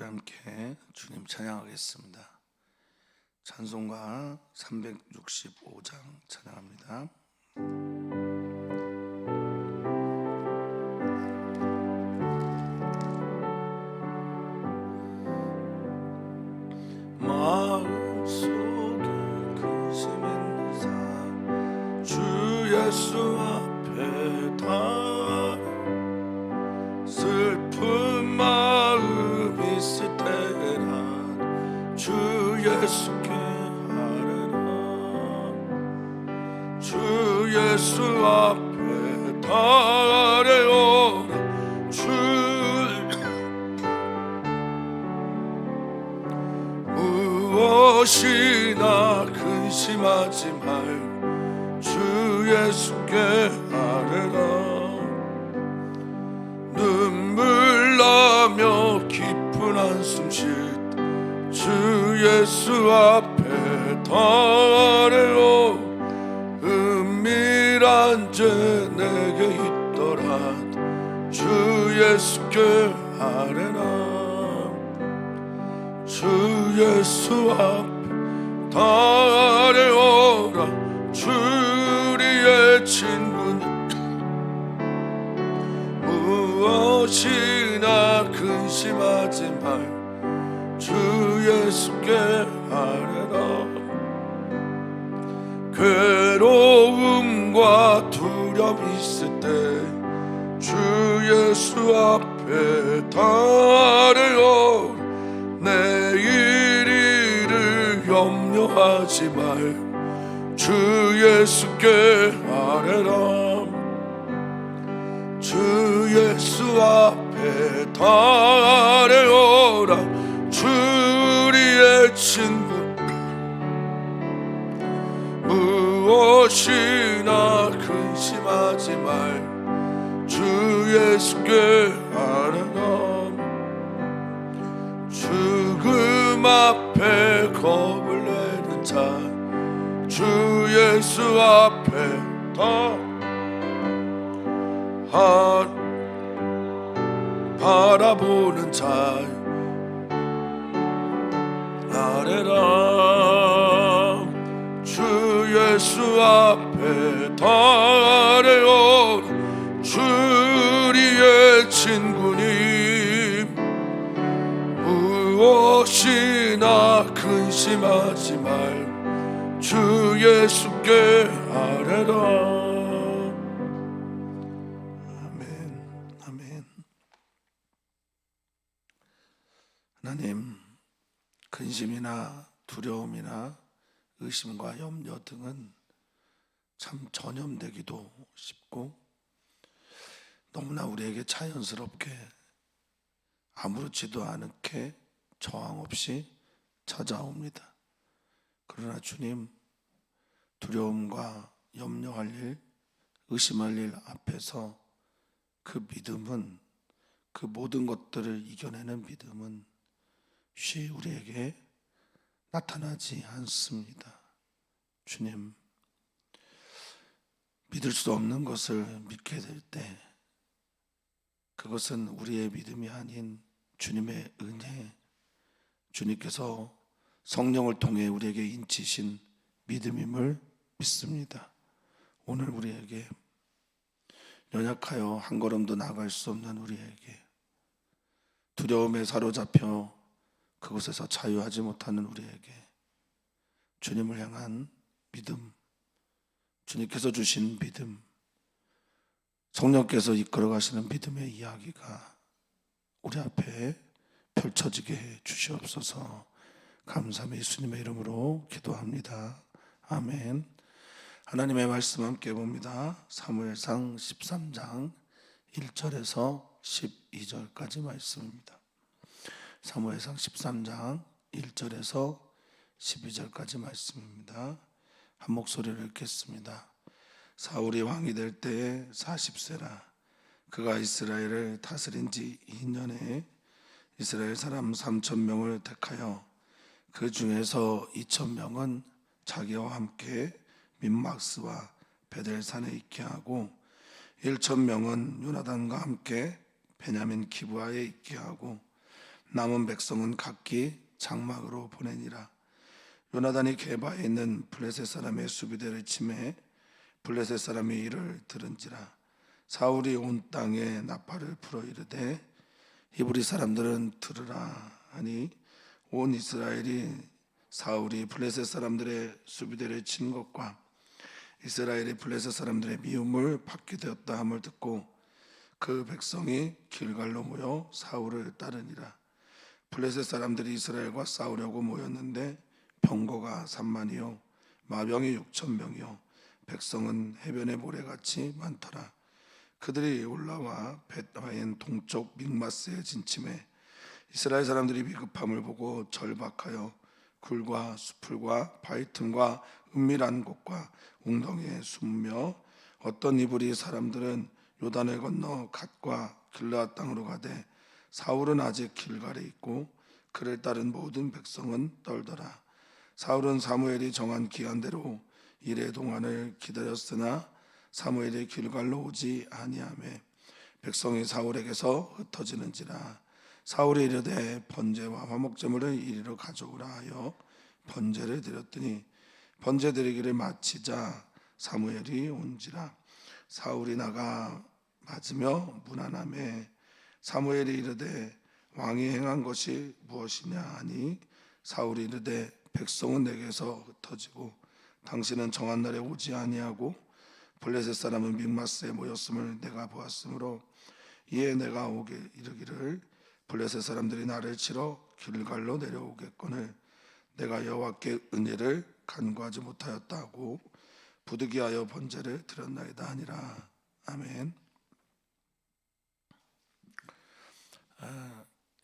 우리 함께 주님 찬양하겠습니다. 찬송가 365장 찬양합니다. 마음속에 근심 있는 삶 주 예수 앞에 다 슬픈 마음 있을 때라 주 예수께 하래라. 주 예수 앞에 달려오라. 주 무엇이나 근심하지 말 주 예수께 하래라. 눈물 나며 깊은 한숨 쉴 주 예수 앞에 달래오. 은밀한 죄 내게 있더라 주 예수께 아뢰라. 주 예수 앞에 달래오라. 주 우리의 친구는 무엇이나 근심하지 말 주 예수께 아뢰라. 괴로움과 두려움 있을 때 주 예수 앞에 달래오. 내일 일을 염려하지 말 주 예수께 아뢰라. 주 예수 앞에 달래오라. 주 우리의 친구 무엇이나 근심하지 말 주 예수께 아뢰라. 죽음 앞에 겁을 내는 자 주 예수 앞에 바라보는 자 아뢰라. 주 예수 앞에 달래오. 주 우리의 친구니 무엇이나 근심하지 말 주 예수께 아뢰라. 아멘, 아멘. 하나님, 근심이나 두려움이나 의심과 염려 등은 참 전염되기도 쉽고 너무나 우리에게 자연스럽게 아무렇지도 않게 저항 없이 찾아옵니다. 그러나 주님, 두려움과 염려할 일, 의심할 일 앞에서 그 믿음은, 그 모든 것들을 이겨내는 믿음은 쉬이 우리에게 나타나지 않습니다. 주님, 믿을 수 없는 것을 믿게 될 때 그것은 우리의 믿음이 아닌 주님의 은혜, 주님께서 성령을 통해 우리에게 인치신 믿음임을 믿습니다. 오늘 우리에게 연약하여 한 걸음도 나갈 수 없는 우리에게, 두려움에 사로잡혀 그곳에서 자유하지 못하는 우리에게 주님을 향한 믿음, 주님께서 주신 믿음, 성령께서 이끌어 가시는 믿음의 이야기가 우리 앞에 펼쳐지게 해 주시옵소서. 감사함의 예수님의 이름으로 기도합니다. 아멘. 하나님의 말씀 함께 봅니다. 사무엘상 13장 1절에서 12절까지 말씀입니다. 사무엘상 13장 1절에서 12절까지 말씀입니다. 한 목소리를 읽겠습니다. 사울이 왕이 될 때에 40세라. 그가 이스라엘을 다스린 지 2년에 이스라엘 사람 3,000명을 택하여 그 중에서 2,000명은 자기와 함께 민막스와 베델산에 있게 하고 1,000명은 요나단과 함께 베냐민 기브아에 있게 하고 남은 백성은 각기 장막으로 보내니라. 요나단이 게바에 있는 블레셋 사람의 수비대를 치매 블레셋 사람이 이를 들은지라. 사울이 온 땅에 나팔을 불어 이르되 히브리 사람들은 들으라 하니 온 이스라엘이 사울이 블레셋 사람들의 수비대를 친 것과 이스라엘이 블레셋 사람들의 미움을 받게 되었다 함을 듣고 그 백성이 길갈로 모여 사울을 따르니라. 블레셋 사람들이 이스라엘과 싸우려고 모였는데 병거가 3만이요 마병이 6,000명이요 백성은 해변의 모래같이 많더라. 그들이 올라와 벳화엔 동쪽 믹마스에 진침해 이스라엘 사람들이 비급함을 보고 절박하여 굴과 수풀과 바위 틈과 은밀한 곳과 웅덩이에 숨며 어떤 이브리 사람들은 요단을 건너 갓과 길르앗 땅으로 가되 사울은 아직 길갈에 있고 그를 따른 모든 백성은 떨더라. 사울은 사무엘이 정한 기한대로 이레 동안을 기다렸으나 사무엘이 길갈로 오지 아니하매 백성이 사울에게서 흩어지는지라. 사울이 이르되 번제와 화목제물을 이리로 가져오라 하여 번제를 드렸더니 번제 드리기를 마치자 사무엘이 온지라. 사울이 나가 맞으며 문안하매 사무엘이 이르되 왕이 행한 것이 무엇이냐 하니 사울이 이르되 백성은 내게서 흩어지고 당신은 정한 날에 오지 아니하고 블레셋 사람은 믹마스에 모였음을 내가 보았으므로 이에 내가 오게 이르기를 블레셋 사람들이 나를 치러 길갈로 내려오겠거늘 내가 여호와께 은혜를 간구하지 못하였다고 부득이하여 번제를 드렸나이다 하니라. 아멘.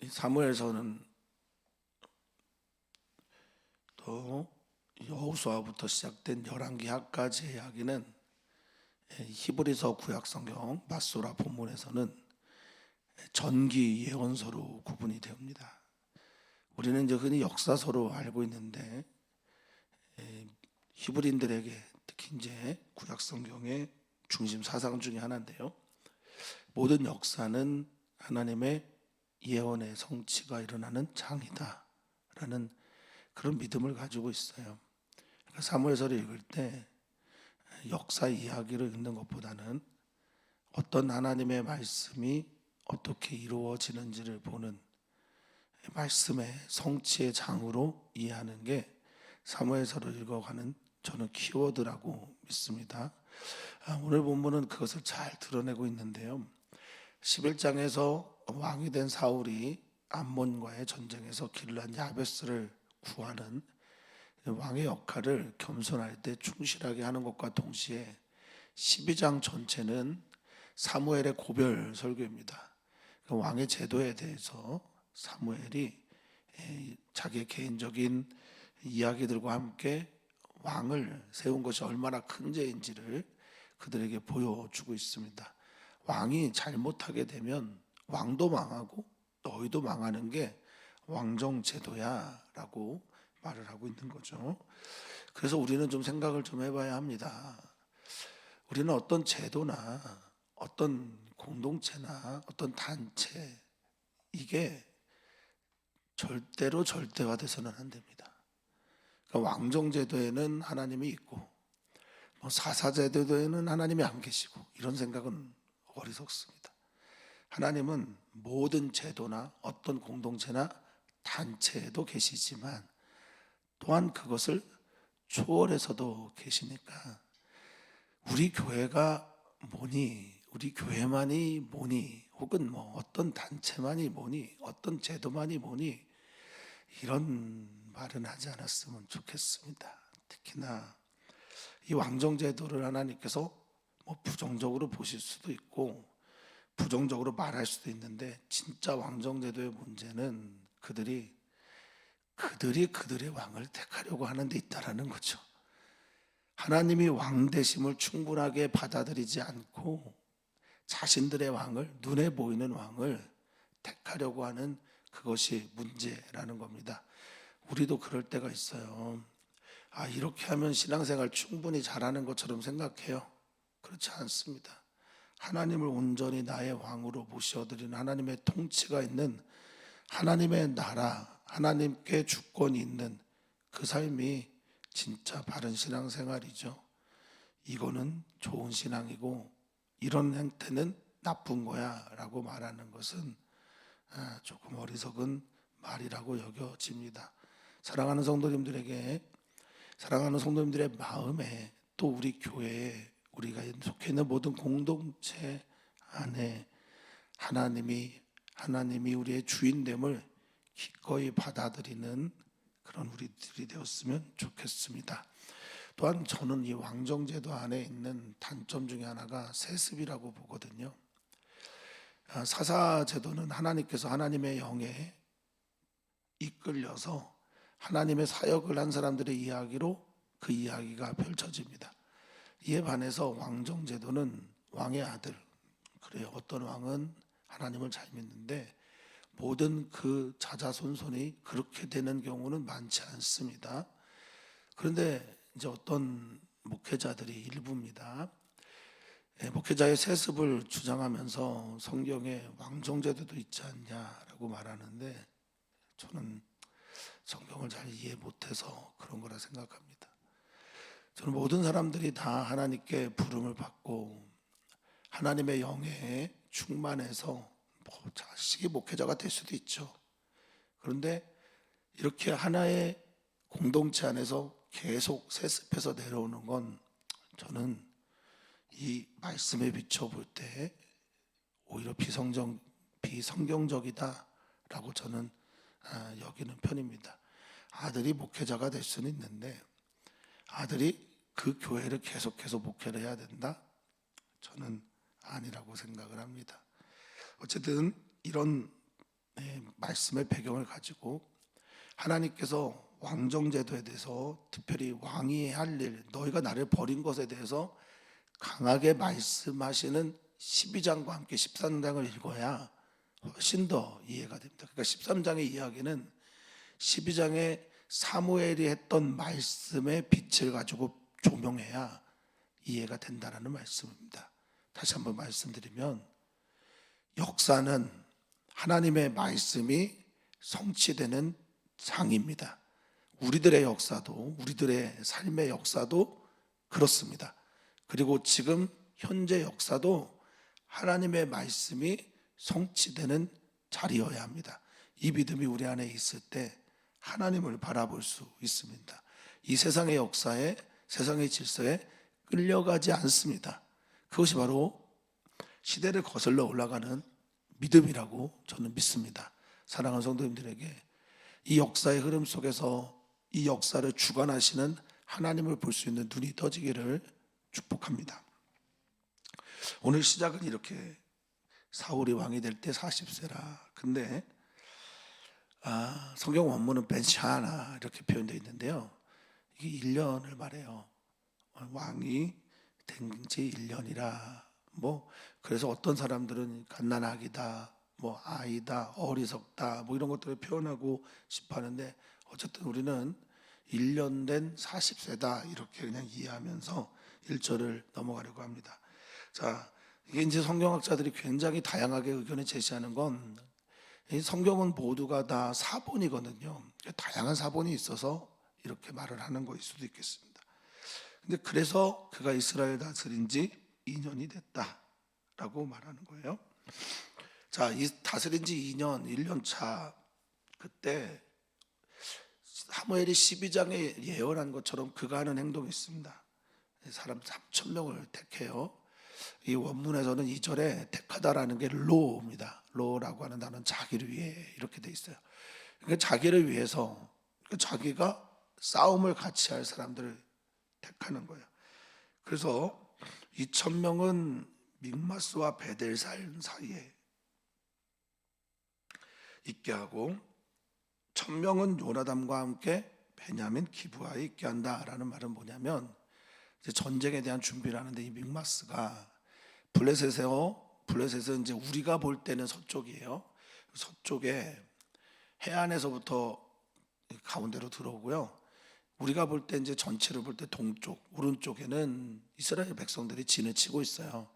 이 사무엘서는 또 여호수아부터 시작된 열왕기하까지의 이야기는 히브리서 구약성경 마소라 본문에서는 전기 예언서로 구분이 됩니다. 우리는 이제 흔히 역사서로 알고 있는데 히브리인들에게 특히 이제 구약성경의 중심 사상 중에 하나인데요. 모든 역사는 하나님의 예언의 성취가 일어나는 장이다라는 그런 믿음을 가지고 있어요. 그러니까 사무엘서를 읽을 때 역사 이야기를 읽는 것보다는 어떤 하나님의 말씀이 어떻게 이루어지는지를 보는 말씀의 성취의 장으로 이해하는 게 사무엘서를 읽어가는 저는 키워드라고 믿습니다. 오늘 본문은 그것을 잘 드러내고 있는데요. 11장에서 왕이 된 사울이 암몬과의 전쟁에서 길르앗 야베스를 구하는 왕의 역할을 겸손할 때 충실하게 하는 것과 동시에 12장 전체는 사무엘의 고별 설교입니다. 왕의 제도에 대해서 사무엘이 자기의 개인적인 이야기들과 함께 왕을 세운 것이 얼마나 큰 죄인지를 그들에게 보여주고 있습니다. 왕이 잘못하게 되면 왕도 망하고 너희도 망하는 게 왕정제도야 라고 말을 하고 있는 거죠. 그래서 우리는 좀 생각을 좀 해봐야 합니다. 우리는 어떤 제도나 어떤 공동체나 어떤 단체 이게 절대로 절대화돼서는 안 됩니다. 그러니까 왕정제도에는 하나님이 있고 사사제도에는 하나님이 안 계시고 이런 생각은 어리석습니다. 하나님은 모든 제도나 어떤 공동체나 단체에도 계시지만 또한 그것을 초월해서도 계시니까 우리 교회가 뭐니 우리 교회만이 뭐니 혹은 뭐 어떤 단체만이 뭐니 어떤 제도만이 뭐니 이런 말은 하지 않았으면 좋겠습니다. 특히나 이 왕정제도를 하나님께서 뭐 부정적으로 보실 수도 있고 부정적으로 말할 수도 있는데 진짜 왕정제도의 문제는 그들이 그들의 왕을 택하려고 하는 데 있다라는 거죠. 하나님이 왕 되심을 충분하게 받아들이지 않고 자신들의 왕을 눈에 보이는 왕을 택하려고 하는 그것이 문제라는 겁니다. 우리도 그럴 때가 있어요. 이렇게 하면 신앙생활 충분히 잘하는 것처럼 생각해요. 그렇지 않습니다. 하나님을 온전히 나의 왕으로 모셔드리는 하나님의 통치가 있는 하나님의 나라, 하나님께 주권이 있는 그 삶이 진짜 바른 신앙생활이죠. 이거는 좋은 신앙이고 이런 행태는 나쁜 거야 라고 말하는 것은 조금 어리석은 말이라고 여겨집니다. 사랑하는 성도님들의 마음에, 또 우리 교회에, 우리가 속해 있는 모든 공동체 안에 하나님이 우리의 주인됨을 기꺼이 받아들이는 그런 우리들이 되었으면 좋겠습니다. 또한 저는 이 왕정제도 안에 있는 단점 중에 하나가 세습이라고 보거든요. 사사제도는 하나님께서 하나님의 영에 이끌려서 하나님의 사역을 한 사람들의 이야기로 그 이야기가 펼쳐집니다. 이에 반해서 왕정제도는 왕의 아들, 그래요. 어떤 왕은 하나님을 잘 믿는데 모든 그 자자손손이 그렇게 되는 경우는 많지 않습니다. 그런데 이제 어떤 목회자들이 일부입니다. 목회자의 세습을 주장하면서 성경에 왕정제도도 있지 않냐라고 말하는데 저는 성경을 잘 이해 못해서 그런 거라 생각합니다. 저는 모든 사람들이 다 하나님께 부름을 받고 하나님의 영에 충만해서 자식이 목회자가 될 수도 있죠. 그런데 이렇게 하나의 공동체 안에서 계속 세습해서 내려오는 건 저는 이 말씀에 비춰볼 때 오히려 비성경적이다라고 저는 여기는 편입니다. 아들이 목회자가 될 수는 있는데 아들이 그 교회를 계속해서 목회를 해야 된다? 저는 아니라고 생각을 합니다. 어쨌든 이런 말씀의 배경을 가지고 하나님께서 왕정제도에 대해서 특별히 왕이 할 일, 너희가 나를 버린 것에 대해서 강하게 말씀하시는 12장과 함께 13장을 읽어야 훨씬 더 이해가 됩니다. 그러니까 13장의 이야기는 12장에 사무엘이 했던 말씀의 빛을 가지고 조명해야 이해가 된다는 말씀입니다. 다시 한번 말씀드리면 역사는 하나님의 말씀이 성취되는 장입니다. 우리들의 역사도, 우리들의 삶의 역사도 그렇습니다. 그리고 지금 현재 역사도 하나님의 말씀이 성취되는 자리여야 합니다. 이 믿음이 우리 안에 있을 때 하나님을 바라볼 수 있습니다. 이 세상의 역사에, 세상의 질서에 끌려가지 않습니다. 그것이 바로 시대를 거슬러 올라가는 믿음이라고 저는 믿습니다. 사랑하는 성도님들에게 이 역사의 흐름 속에서 이 역사를 주관하시는 하나님을 볼 수 있는 눈이 떠지기를 축복합니다. 오늘 시작은 이렇게 사울이 왕이 될 때 40세라. 근데 성경 원문은 벤샤나 이렇게 표현되어 있는데요. 이게 1년을 말해요. 왕이 된 지 1년이라. 그래서 어떤 사람들은 갓난아기다, 아이다, 어리석다, 이런 것들을 표현하고 싶어 하는데 어쨌든 우리는 1년 된 40세다 이렇게 그냥 이해하면서 1절을 넘어가려고 합니다. 자, 이게 이제 성경학자들이 굉장히 다양하게 의견을 제시하는 건 이 성경은 모두가 다 사본이거든요. 다양한 사본이 있어서 이렇게 말을 하는 거일 수도 있겠습니다. 근데 그래서 그가 이스라엘 다스린 지 2년이 됐다라고 말하는 거예요. 자, 이 다스린 지 2년, 1년 차 그때 사무엘이 12장에 예언한 것처럼 그가 하는 행동이 있습니다. 사람 3,000명을 택해요. 이 원문에서는 2절에 택하다라는 게 로입니다. 로라고 하는 단어는 자기를 위해 이렇게 돼 있어요. 그러니까 자기를 위해서 자기가 싸움을 같이 할 사람들을 택하는 거예요. 그래서 2,000명은 믹마스와 베델살 사이에 있게 하고 1,000명은 요나담과 함께 베냐민 기브아에 있게 한다라는 말은 뭐냐면 이제 전쟁에 대한 준비를 하는데 이 믹마스가 블레셋은 이제 우리가 볼 때는 서쪽이에요. 서쪽에 해안에서부터 가운데로 들어오고요. 우리가 볼 때 이제 전체를 볼 때 동쪽, 오른쪽에는 이스라엘 백성들이 진을 치고 있어요.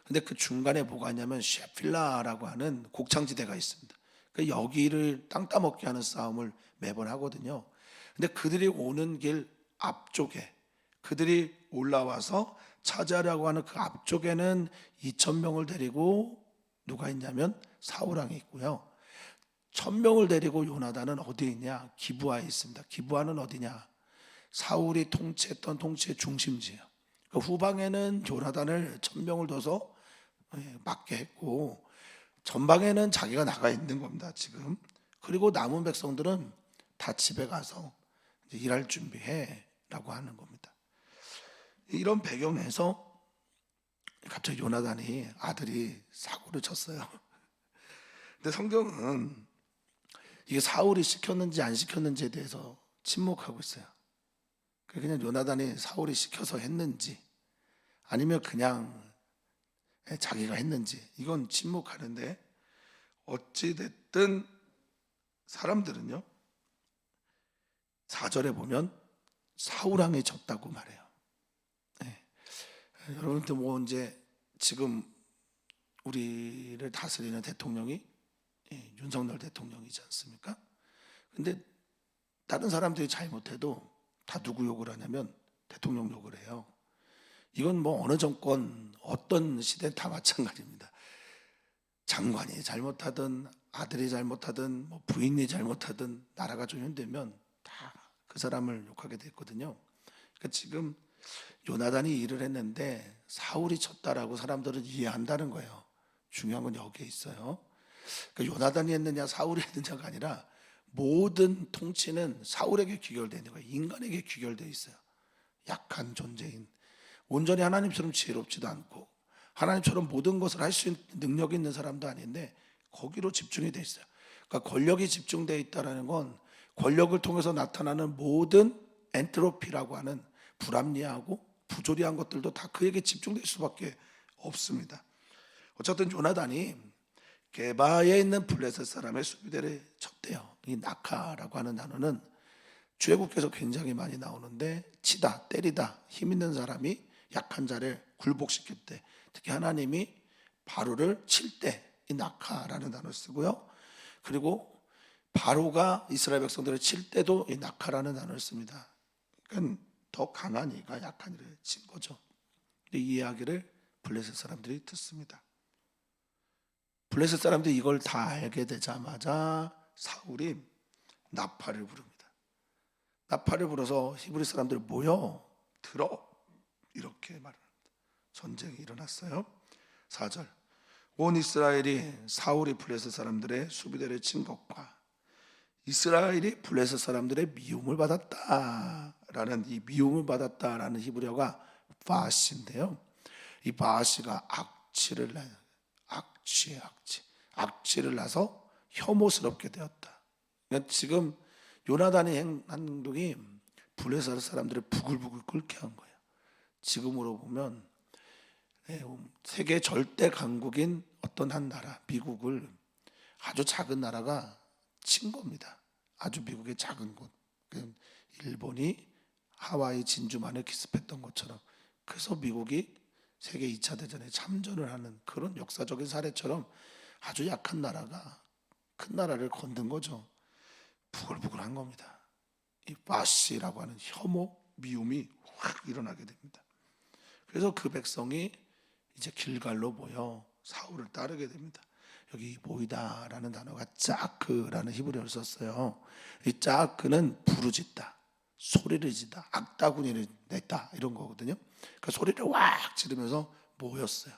근데 그 중간에 뭐가 있냐면 셰필라라고 하는 곡창지대가 있습니다. 여기를 땅 따먹게 하는 싸움을 매번 하거든요. 근데 그들이 오는 길 앞쪽에, 그들이 올라와서 차지하려고 하는 그 앞쪽에는 2,000명을 데리고 누가 있냐면 사울왕이 있고요. 1,000명을 데리고 요나단은 어디에 있냐? 기브아에 있습니다. 기브아는 어디냐? 사울이 통치했던 통치의 중심지예요. 그 후방에는 요나단을 1,000명을 둬서 맡게 했고, 전방에는 자기가 나가 있는 겁니다, 지금. 그리고 남은 백성들은 다 집에 가서 이제 일할 준비해 라고 하는 겁니다. 이런 배경에서 갑자기 요나단이 아들이 사고를 쳤어요. 근데 성경은 이게 사울이 시켰는지 안 시켰는지에 대해서 침묵하고 있어요. 그냥 요나단이 사울이 시켜서 했는지 아니면 그냥 자기가 했는지 이건 침묵하는데, 어찌됐든 사람들은요 4절에 보면 사울왕이 졌다고 말해요. 네. 여러분들 뭐 이제 지금 우리를 다스리는 대통령이 윤석열 대통령이지 않습니까? 근데 다른 사람들이 잘못해도 다 누구 욕을 하냐면 대통령 욕을 해요. 이건 뭐 어느 정권 어떤 시대 다 마찬가지입니다. 장관이 잘못하든 아들이 잘못하든 뭐 부인이 잘못하든 나라가 좀 힘들면 다 그 사람을 욕하게 됐거든요. 그러니까 지금 요나단이 일을 했는데 사울이 쳤다라고 사람들은 이해한다는 거예요. 중요한 건 여기에 있어요. 그러니까 요나단이 했느냐 사울이 했느냐가 아니라 모든 통치는 사울에게 귀결되는 거예요. 인간에게 귀결되어 있어요. 약한 존재인, 온전히 하나님처럼 지혜롭지도 않고 하나님처럼 모든 것을 할 수 있는 능력이 있는 사람도 아닌데 거기로 집중이 돼 있어요. 그러니까 권력이 집중되어 있다는 건 권력을 통해서 나타나는 모든 엔트로피라고 하는 불합리하고 부조리한 것들도 다 그에게 집중될 수밖에 없습니다. 어쨌든 요나단이 게바에 있는 블레셋 사람의 수비대를 쳤대요. 이 낙하라고 하는 단어는 주애국에서 굉장히 많이 나오는데 치다, 때리다, 힘 있는 사람이 약한 자를 굴복시킬 때, 특히 하나님이 바로를 칠 때 이 낙하라는 단어를 쓰고요. 그리고 바로가 이스라엘 백성들을 칠 때도 이 낙하라는 단어를 씁니다. 그러니까 더 강한 이가 약한 이를 친 거죠. 이 이야기를 블레셋 사람들이 듣습니다. 블레셋 사람들이 이걸 다 알게 되자마자 사울이 나팔을 부릅니다. 나팔을 불어서 히브리 사람들 모여 들어, 이렇게 말합니다. 전쟁이 일어났어요. 4절, 온 이스라엘이 사울이 블레셋 사람들의 수비대를 친 것과 이스라엘이 블레셋 사람들의 미움을 받았다라는, 이 미움을 받았다라는 히브리어가 바시인데요. 이 바시가 악취를 내요. 악취를 나서 혐오스럽게 되었다. 그러니까 지금 요나단이 한 행동이 블레셋 사람들을 부글부글 끓게 한 거예요. 지금으로 보면 세계 절대 강국인 어떤 한 나라, 미국을 아주 작은 나라가 친 겁니다. 아주 미국의 작은 곳, 일본이 하와이 진주만을 기습했던 것처럼. 그래서 미국이 세계 2차 대전에 참전을 하는 그런 역사적인 사례처럼 아주 약한 나라가 큰 나라를 건든 거죠. 부글부글한 겁니다. 이 바시라고 하는 혐오, 미움이 확 일어나게 됩니다. 그래서 그 백성이 이제 길갈로 모여 사울을 따르게 됩니다. 여기 보이다라는 단어가 짜크라는 히브리어를 썼어요. 이 짜크는 부르짖다, 소리를 지다, 악다구니를 냈다 이런 거거든요. 그러니까 소리를 왁 지르면서 모였어요.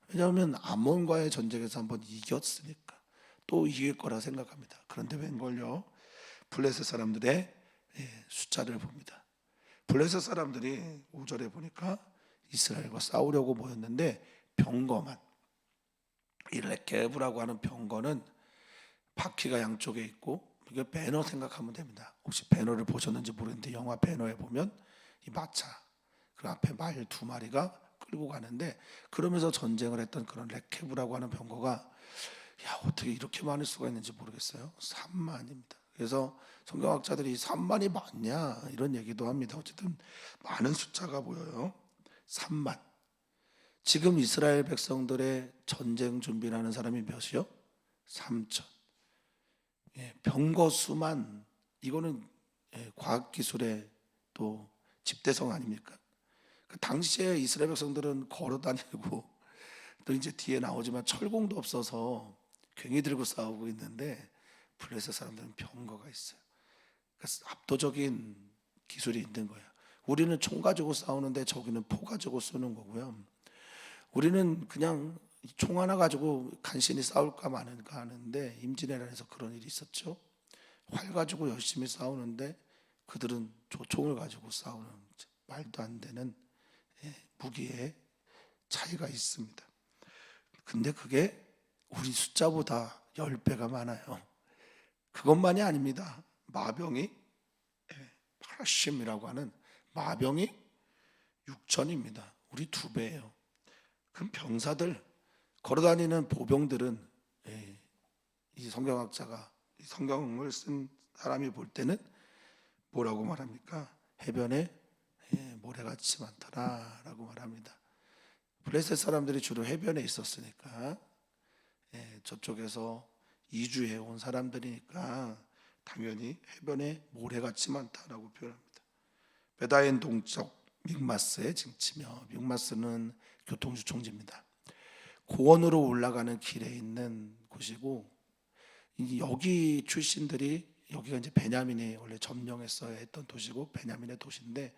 왜냐하면 암몬과의 전쟁에서 한번 이겼으니까 또 이길 거라 생각합니다. 그런데 웬걸요, 블레셋 사람들의 숫자를 봅니다. 블레셋 사람들이 5절에 보니까 이스라엘과 싸우려고 모였는데 병거만, 이 레케브라고 하는 병거는 바퀴가 양쪽에 있고, 이게 배너 생각하면 됩니다. 혹시 배너를 보셨는지 모르겠는데 영화 배너에 보면 이 마차, 그 앞에 말 2마리가 끌고 가는데, 그러면서 전쟁을 했던 그런 레케브라고 하는 병거가 어떻게 이렇게 많을 수가 있는지 모르겠어요. 3만입니다. 그래서 성경학자들이 3만이 맞냐 이런 얘기도 합니다. 어쨌든 많은 숫자가 보여요. 3만. 지금 이스라엘 백성들의 전쟁 준비를 하는 사람이 몇이요? 3천. 병거 수만, 이거는 과학기술의 또 집대성 아닙니까? 그 당시에 이스라엘 백성들은 걸어 다니고 또 이제 뒤에 나오지만 철공도 없어서 괭이 들고 싸우고 있는데 블레셋 사람들은 병거가 있어요. 그래서 압도적인 기술이 있는 거예요. 우리는 총 가지고 싸우는데 저기는 포 가지고 쏘는 거고요. 우리는 그냥 총 하나 가지고 간신히 싸울까 마는가 하는데 임진왜란에서 그런 일이 있었죠. 활 가지고 열심히 싸우는데 그들은 조총을 가지고 싸우는, 말도 안 되는 무기의 차이가 있습니다. 근데 그게 우리 숫자보다 10배가 많아요. 그것만이 아닙니다. 마병이 파라심이라고 하는 마병이 6천입니다. 우리 2배예요. 그럼 병사들, 걸어다니는 보병들은 이 성경학자가, 이 성경을 쓴 사람이 볼 때는 뭐라고 말합니까? 해변에 모래같이 많더라라고 말합니다. 블레셋 사람들이 주로 해변에 있었으니까, 저쪽에서 이주해 온 사람들이니까 당연히 해변에 모래같이 많다라고 표현합니다. 베다인 동쪽 믹마스의 징치며, 믹마스는 교통주총지입니다. 고원으로 올라가는 길에 있는 곳이고, 여기 출신들이, 여기가 이제 베냐민이 원래 점령했어야 했던 도시고 베냐민의 도시인데,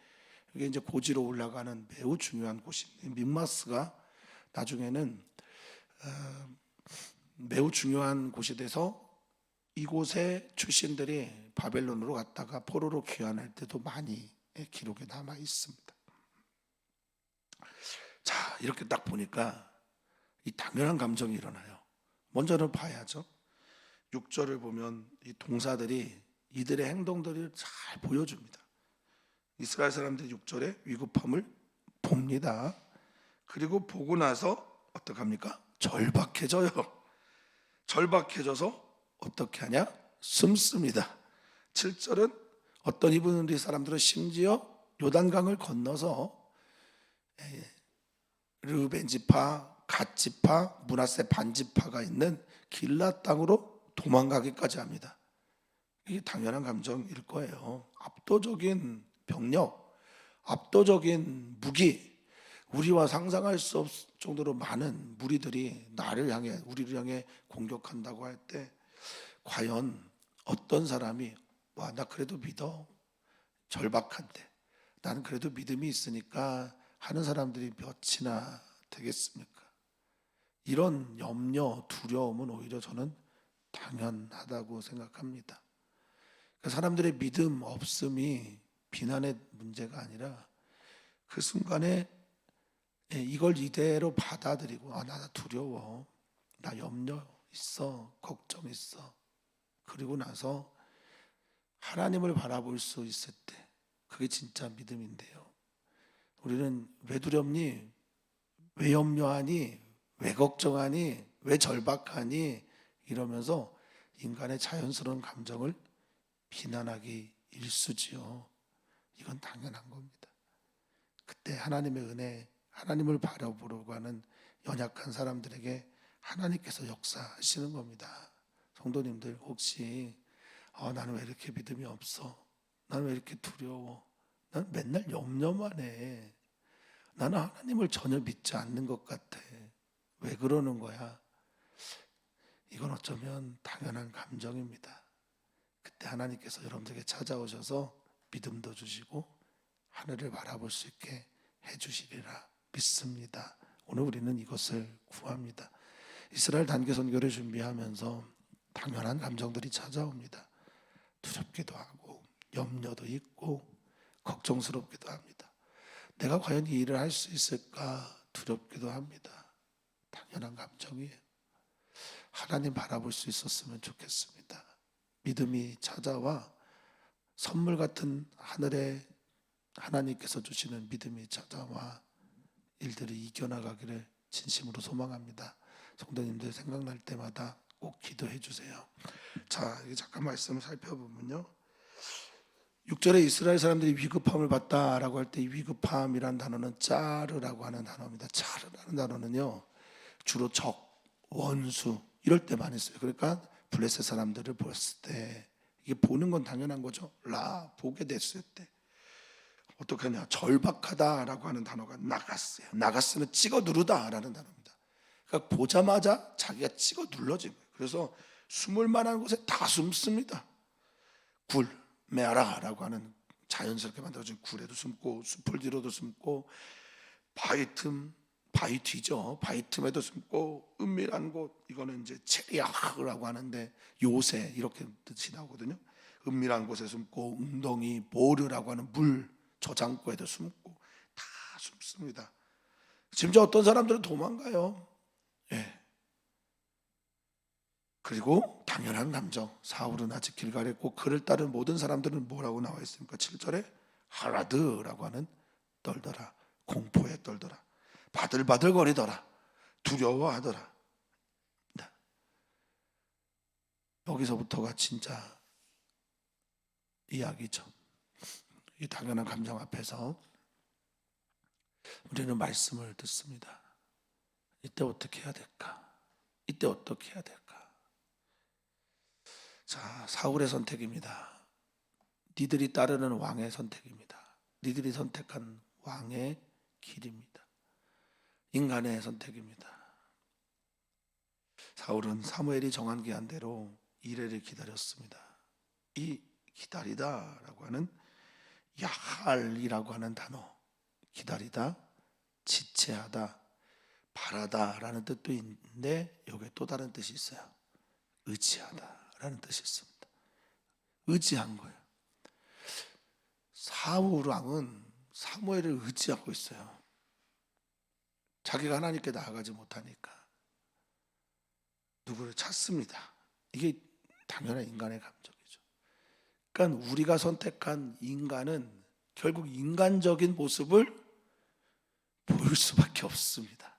여기 이제 고지로 올라가는 매우 중요한 곳입니다. 믹마스가 나중에는 매우 중요한 곳이 돼서 이곳에 출신들이 바벨론으로 갔다가 포로로 귀환할 때도 많이 기록에 남아 있습니다. 자, 이렇게 딱 보니까 이 당연한 감정이 일어나요. 먼저는 봐야죠. 6절을 보면 이 동사들이 이들의 행동들을 잘 보여줍니다. 이스라엘 사람들이 6절에 위급함을 봅니다. 그리고 보고 나서 어떡합니까? 절박해져요. 절박해져서 어떻게 하냐? 숨습니다. 7절은 어떤 이분들이 사람들은 심지어 요단강을 건너서 르우벤 지파, 갓 지파, 므낫세 반 지파가 있는 길앗 땅으로 도망가기까지 합니다. 이게 당연한 감정일 거예요. 압도적인 병력, 압도적인 무기, 우리와 상상할 수 없을 정도로 많은 무리들이 나를 향해, 우리를 향해 공격한다고 할 때 과연 어떤 사람이 와, 나 그래도 믿어, 절박한데 나는 그래도 믿음이 있으니까 하는 사람들이 몇이나 되겠습니까? 이런 염려, 두려움은 오히려 저는 당연하다고 생각합니다. 사람들의 믿음 없음이 비난의 문제가 아니라 그 순간에 이걸 이대로 받아들이고, 나 두려워, 나 염려 있어, 걱정 있어, 그리고 나서 하나님을 바라볼 수 있을 때 그게 진짜 믿음인데요. 우리는 왜 두렵니? 왜 염려하니? 왜 걱정하니? 왜 절박하니? 이러면서 인간의 자연스러운 감정을 비난하기 일쑤지요. 이건 당연한 겁니다. 그때 하나님의 은혜, 하나님을 바라보려고 하는 연약한 사람들에게 하나님께서 역사하시는 겁니다. 성도님들, 혹시 나는 왜 이렇게 믿음이 없어? 나는 왜 이렇게 두려워? 나는 맨날 염려만 해. 나는 하나님을 전혀 믿지 않는 것 같아. 왜 그러는 거야? 이건 어쩌면 당연한 감정입니다. 그때 하나님께서 여러분들에게 찾아오셔서 믿음도 주시고 하늘을 바라볼 수 있게 해주시리라 믿습니다. 오늘 우리는 이것을 구합니다. 이스라엘 단기 선교를 준비하면서 당연한 감정들이 찾아옵니다. 두렵기도 하고 염려도 있고 걱정스럽기도 합니다. 내가 과연 이 일을 할 수 있을까 두렵기도 합니다. 당연한 감정이에요. 하나님 바라볼 수 있었으면 좋겠습니다. 믿음이 찾아와 선물 같은 하늘에 하나님께서 주시는 믿음이 찾아와 일들이 이겨나가기를 진심으로 소망합니다. 성도님들 생각날 때마다 꼭 기도해 주세요. 자, 잠깐 말씀을 살펴보면요, 6절에 이스라엘 사람들이 위급함을 받다라고 할 때 이 위급함이라는 단어는 짜르라고 하는 단어입니다. 짜르라는 단어는요 주로 적, 원수 이럴 때 많이 써요. 그러니까 블레셋 사람들을 보았을 때, 이게 보는 건 당연한 거죠. 보게 됐을 때 어떻게 하냐, 절박하다라고 하는 단어가 나가스예요. 나가스는 찍어 누르다라는 단어입니다. 그러니까 보자마자 자기가 찍어 눌러진 거예요. 그래서 숨을 만한 곳에 다 숨습니다. 굴, 메아라라고 하는 자연스럽게 만들어진 굴에도 숨고, 숲을 뒤로도 숨고, 바위 뒤죠. 바위 틈에도 숨고, 은밀한 곳, 이거는 이제 체리아흐라고 하는데 요새 이렇게 뜻이 나오거든요. 은밀한 곳에 숨고, 웅덩이, 보르라고 하는 물 저장고에도 숨고, 다 숨습니다. 심지어 어떤 사람들은 도망가요. 예. 그리고 당연한 감정, 사울은 아직 길갈에 있고 그를 따른 모든 사람들은 뭐라고 나와 있습니까? 7절에 하라드라고 하는 떨더라, 공포에 떨더라, 바들바들거리더라, 두려워하더라. 네. 여기서부터가 진짜 이야기죠. 이 당연한 감정 앞에서 우리는 말씀을 듣습니다. 이때 어떻게 해야 될까? 이때 어떻게 해야 될까? 자, 사울의 선택입니다. 니들이 따르는 왕의 선택입니다. 니들이 선택한 왕의 길입니다. 인간의 선택입니다. 사울은 사무엘이 정한 기한대로 이레를 기다렸습니다. 이 기다리다라고 하는 야할이라고 하는 단어, 기다리다, 지체하다, 바라다라는 뜻도 있는데 여기에 또 다른 뜻이 있어요. 의지하다라는 뜻이 있습니다. 의지한 거예요. 사울 왕은 사무엘을 의지하고 있어요. 자기가 하나님께 나아가지 못하니까 누구를 찾습니다. 이게 당연한 인간의 감정이죠. 그러니까 우리가 선택한 인간은 결국 인간적인 모습을 보일 수밖에 없습니다.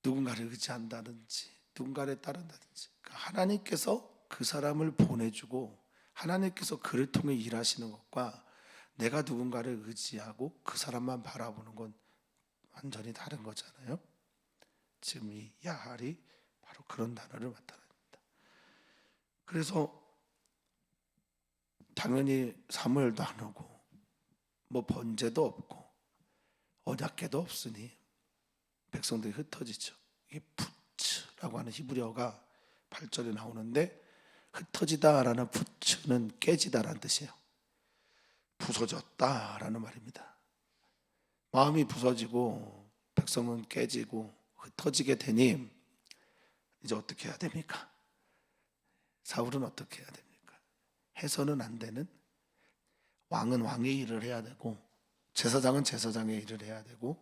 누군가를 의지한다든지 누군가를 따른다든지, 그러니까 하나님께서 그 사람을 보내주고 하나님께서 그를 통해 일하시는 것과 내가 누군가를 의지하고 그 사람만 바라보는 건 완전히 다른 거잖아요. 지금 이 야할이 바로 그런 단어를 나타냅니다. 그래서 당연히 사무엘도 안 오고 뭐 번제도 없고 언약궤도 없으니 백성들이 흩어지죠. 이게 푸츠라고 하는 히브리어가 8절에 나오는데, 흩어지다라는 푸츠는 깨지다라는 뜻이에요. 부서졌다라는 말입니다. 마음이 부서지고 백성은 깨지고 흩어지게 되니 이제 어떻게 해야 됩니까? 사울은 어떻게 해야 됩니까? 해서는 안 되는, 왕은 왕의 일을 해야 되고 제사장은 제사장의 일을 해야 되고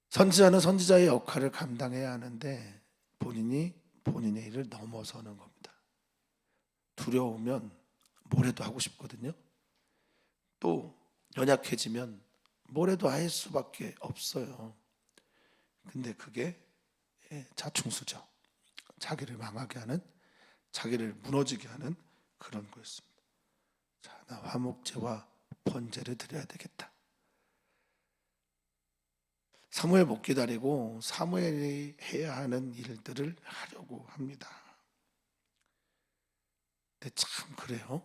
선지자는 선지자의 역할을 감당해야 하는데 본인이 본인의 일을 넘어서는 겁니다. 두려우면 뭐래도 하고 싶거든요. 또 연약해지면 뭐래도 할 수밖에 없어요. 근데 그게 자충수죠. 자기를 망하게 하는, 자기를 무너지게 하는 그런 거였습니다. 자, 나 화목제와 번제를 드려야 되겠다. 사무엘 못 기다리고 사무엘이 해야 하는 일들을 하려고 합니다. 근데 참 그래요.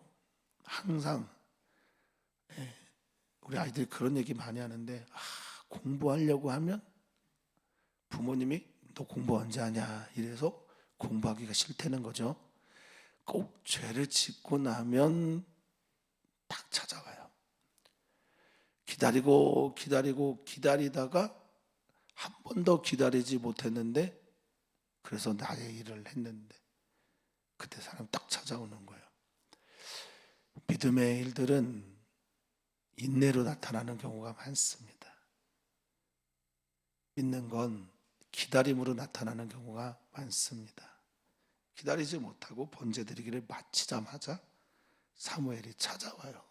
항상 우리 아이들이 그런 얘기 많이 하는데, 공부하려고 하면 부모님이 너 공부 언제 하냐 이래서 공부하기가 싫다는 거죠. 꼭 죄를 짓고 나면 딱 찾아와요. 기다리다가 한 번 더 기다리지 못했는데, 그래서 나의 일을 했는데 그때 사람 딱 찾아오는 거예요. 믿음의 일들은 인내로 나타나는 경우가 많습니다. 믿는 건 기다림으로 나타나는 경우가 많습니다. 기다리지 못하고 번제 드리기를 마치자마자 사무엘이 찾아와요.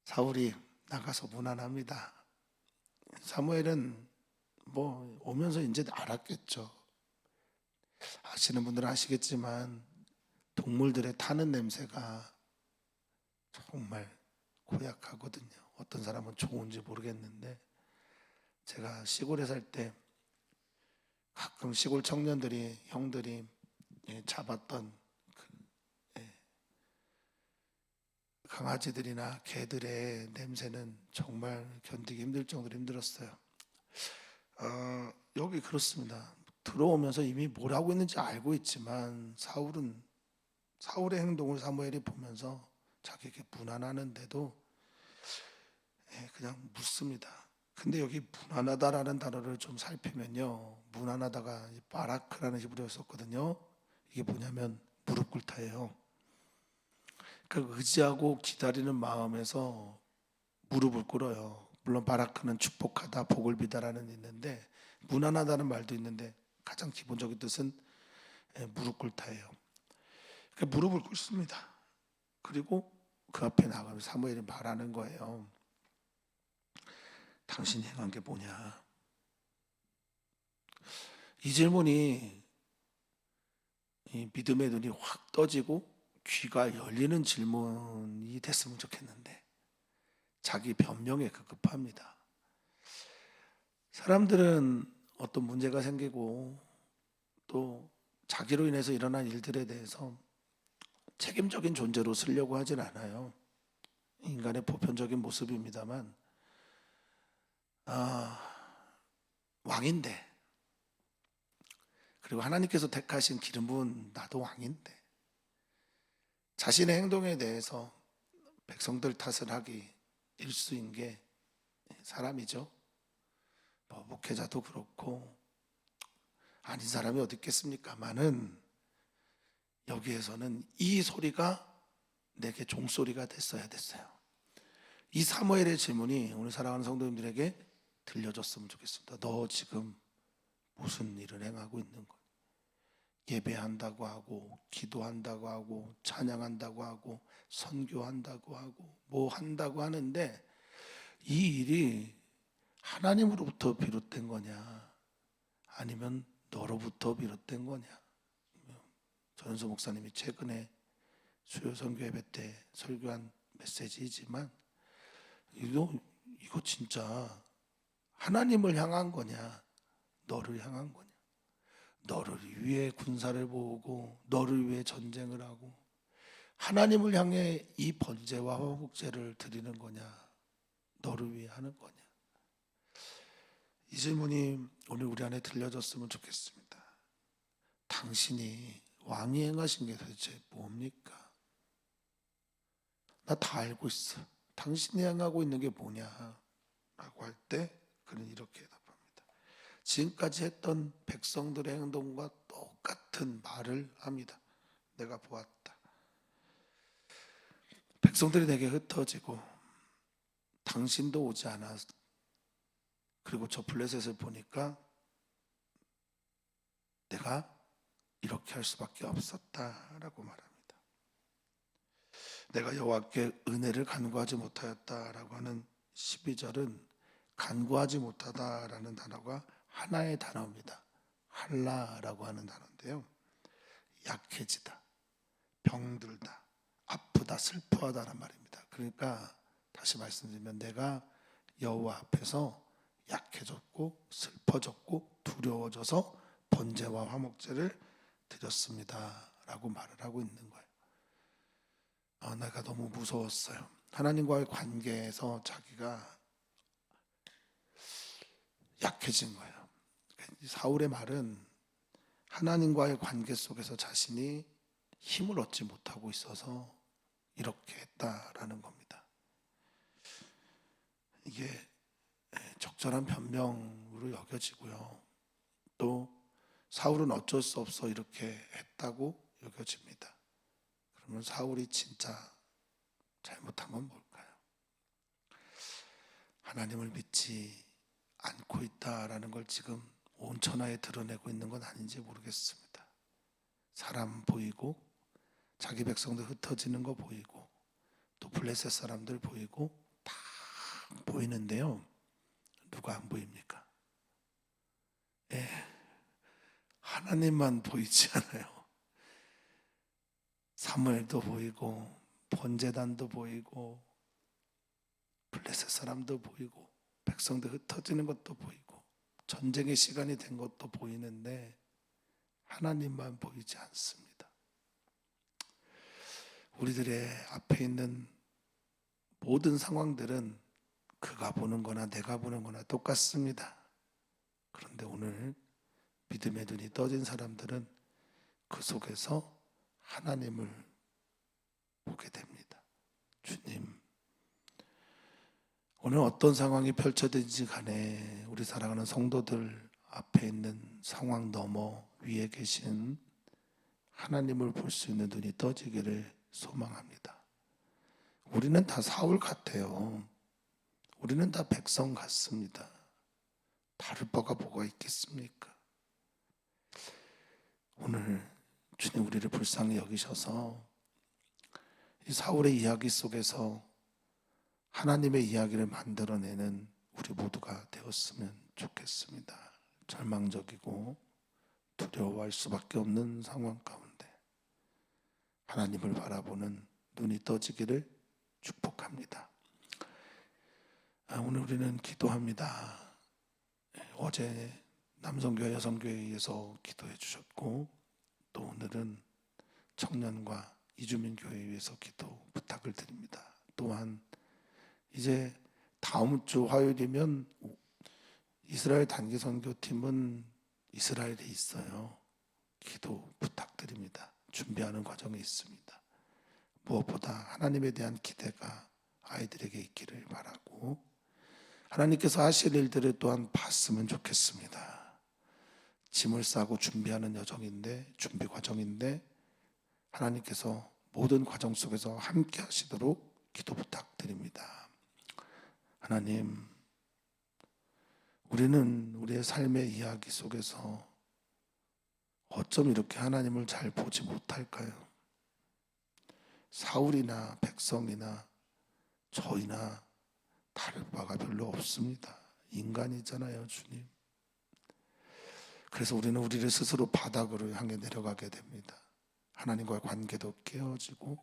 사울이 나가서 무난합니다. 사무엘은 뭐 오면서 이제 알았겠죠. 아시는 분들은 아시겠지만 동물들의 타는 냄새가 정말 고약하거든요. 어떤 사람은 좋은지 모르겠는데, 제가 시골에 살 때 가끔 시골 청년들이 형들이 잡았던 강아지들이나 개들의 냄새는 정말 견디기 힘들 정도로 힘들었어요. 여기 그렇습니다. 들어오면서 이미 뭘 하고 있는지 알고 있지만 사울의 행동을 사무엘이 보면서 자기에게 무난하는데도 그냥 묻습니다. 근데 여기 무난하다라는 단어를 좀 살피면요, 무난하다가 바라크라는 히브리어를 썼거든요. 이게 뭐냐면 무릎 꿇다예요. 그러니까 의지하고 기다리는 마음에서 무릎을 꿇어요. 물론 바라크는 축복하다, 복을 비다라는 있는데, 무난하다는 말도 있는데 가장 기본적인 뜻은 무릎 꿇다예요. 그러니까 무릎을 꿇습니다. 그리고 그 앞에 나가면서 사무엘이 말하는 거예요. 당신이 행한 게 뭐냐? 이 질문이 이 믿음의 눈이 확 떠지고 귀가 열리는 질문이 됐으면 좋겠는데 자기 변명에 급급합니다. 사람들은 어떤 문제가 생기고 또 자기로 인해서 일어난 일들에 대해서 책임적인 존재로 쓰려고 하진 않아요. 인간의 보편적인 모습입니다만, 왕인데, 그리고 하나님께서 택하신 기름 부은 나도 왕인데, 자신의 행동에 대해서 백성들 탓을 하기 일수인 게 사람이죠. 목회자도 그렇고 아닌 사람이 어디 있겠습니까마는, 여기에서는 이 소리가 내게 종소리가 됐어야 됐어요. 이 사무엘의 질문이 오늘 사랑하는 성도님들에게 들려줬으면 좋겠습니다. 너 지금 무슨 일을 행하고 있는 거야? 예배한다고 하고 기도한다고 하고 찬양한다고 하고 선교한다고 하고 뭐 한다고 하는데, 이 일이 하나님으로부터 비롯된 거냐 아니면 너로부터 비롯된 거냐? 전현수 목사님이 최근에 수요 선교 예배 때 설교한 메시지이지만, 이거 진짜 하나님을 향한 거냐 너를 향한 거냐? 너를 위해 군사를 모으고 너를 위해 전쟁을 하고 하나님을 향해 이 번제와 화목제를 드리는 거냐, 너를 위해 하는 거냐? 이 질문이 오늘 우리 안에 들려졌으면 좋겠습니다. 당신이 왕이 행하신 게 도대체 뭡니까? 나 다 알고 있어. 당신이 행하고 있는 게 뭐냐? 라고 할 때 그는 이렇게 대답합니다. 지금까지 했던 백성들의 행동과 똑같은 말을 합니다. 내가 보았다. 백성들이 내게 흩어지고 당신도 오지 않았. 그리고 저 블레셋을 보니까 내가 이렇게 할 수밖에 없었다라고 말합니다. 내가 여호와께 은혜를 간구하지 못하였다라고 하는 12절은 간구하지 못하다라는 단어가 하나의 단어입니다. 할라라고 하는 단어인데요, 약해지다, 병들다, 아프다, 슬퍼하다란 말입니다. 그러니까 다시 말씀드리면 내가 여호와 앞에서 약해졌고 슬퍼졌고 두려워져서 번제와 화목제를 드렸습니다 라고 말을 하고 있는 거예요. 내가 너무 무서웠어요. 하나님과의 관계에서 자기가 약해진 거예요. 사울의 말은 하나님과의 관계 속에서 자신이 힘을 얻지 못하고 있어서 이렇게 했다라는 겁니다. 이게 적절한 변명으로 여겨지고요. 또 사울은 어쩔 수 없어 이렇게 했다고 여겨집니다. 그러면 사울이 진짜 잘못한 건 뭘까요? 하나님을 믿지 않고 있다라는 걸 지금 온 천하에 드러내고 있는 건 아닌지 모르겠습니다. 사람 보이고 자기 백성들 흩어지는 거 보이고 또 블레셋 사람들 보이고 다 보이는데요, 누가 안 보입니까? 하나님만 보이지 않아요. 사무엘도 보이고 번제단도 보이고 블레셋 사람도 보이고 백성들 흩어지는 것도 보이고 전쟁의 시간이 된 것도 보이는데 하나님만 보이지 않습니다. 우리들의 앞에 있는 모든 상황들은 그가 보는 거나 내가 보는 거나 똑같습니다. 그런데 오늘 믿음의 눈이 떠진 사람들은 그 속에서 하나님을 보게 됩니다. 주님, 오늘 어떤 상황이 펼쳐지든지 간에 우리 사랑하는 성도들 앞에 있는 상황 너머 위에 계신 하나님을 볼 수 있는 눈이 떠지기를 소망합니다. 우리는 다 사울 같아요. 우리는 다 백성 같습니다. 다를 바가 뭐가 있겠습니까? 오늘 주님 우리를 불쌍히 여기셔서 이 사울의 이야기 속에서 하나님의 이야기를 만들어내는 우리 모두가 되었으면 좋겠습니다. 절망적이고 두려워할 수밖에 없는 상황 가운데 하나님을 바라보는 눈이 떠지기를 축복합니다. 오늘 우리는 기도합니다. 어제 남성교회 여성교회에서 기도해 주셨고 또 오늘은 청년과 이주민교회에 위해서 기도 부탁을 드립니다. 또한 이제 다음 주 화요일이면 이스라엘 단기 선교팀은 이스라엘에 있어요. 기도 부탁드립니다. 준비하는 과정에 있습니다. 무엇보다 하나님에 대한 기대가 아이들에게 있기를 바라고 하나님께서 하실 일들을 또한 봤으면 좋겠습니다. 짐을 싸고 준비하는 여정인데 준비 과정인데 하나님께서 모든 과정 속에서 함께 하시도록 기도 부탁드립니다. 하나님, 우리는 우리의 삶의 이야기 속에서 어쩜 이렇게 하나님을 잘 보지 못할까요? 사울이나 백성이나 저희나 다를 바가 별로 없습니다. 인간이잖아요, 주님. 그래서 우리는 우리를 스스로 바닥으로 향해 내려가게 됩니다. 하나님과의 관계도 깨어지고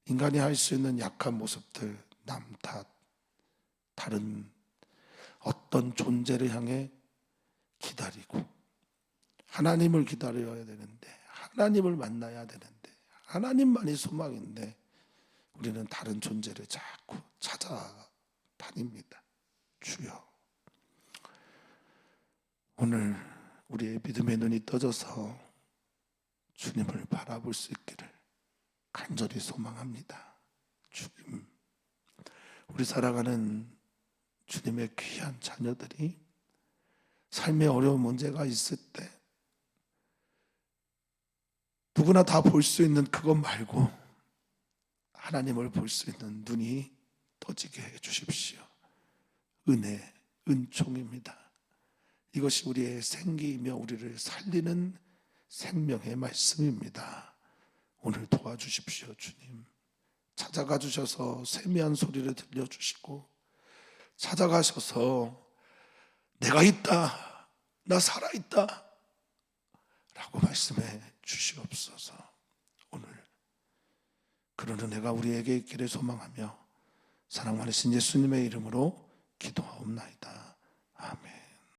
인간이 할 수 있는 약한 모습들, 남 탓, 다른 어떤 존재를 향해 기다리고 하나님을 기다려야 되는데 하나님을 만나야 되는데 하나님만이 소망인데 우리는 다른 존재를 자꾸 찾아다닙니다. 주여, 오늘 우리의 믿음의 눈이 떠져서 주님을 바라볼 수 있기를 간절히 소망합니다. 주님, 우리 살아가는 주님의 귀한 자녀들이 삶의 어려운 문제가 있을 때 누구나 다 볼 수 있는 그것 말고 하나님을 볼 수 있는 눈이 떠지게 해 주십시오. 은혜, 은총입니다. 이것이 우리의 생기이며 우리를 살리는 생명의 말씀입니다. 오늘 도와주십시오, 주님. 찾아가 주셔서 세미한 소리를 들려주시고 찾아가셔서 내가 있다, 나 살아있다 라고 말씀해 주시옵소서. 오늘 그런 은혜가 우리에게 있기를 소망하며 사랑 많으신 예수님의 이름으로 기도하옵나이다. 아멘.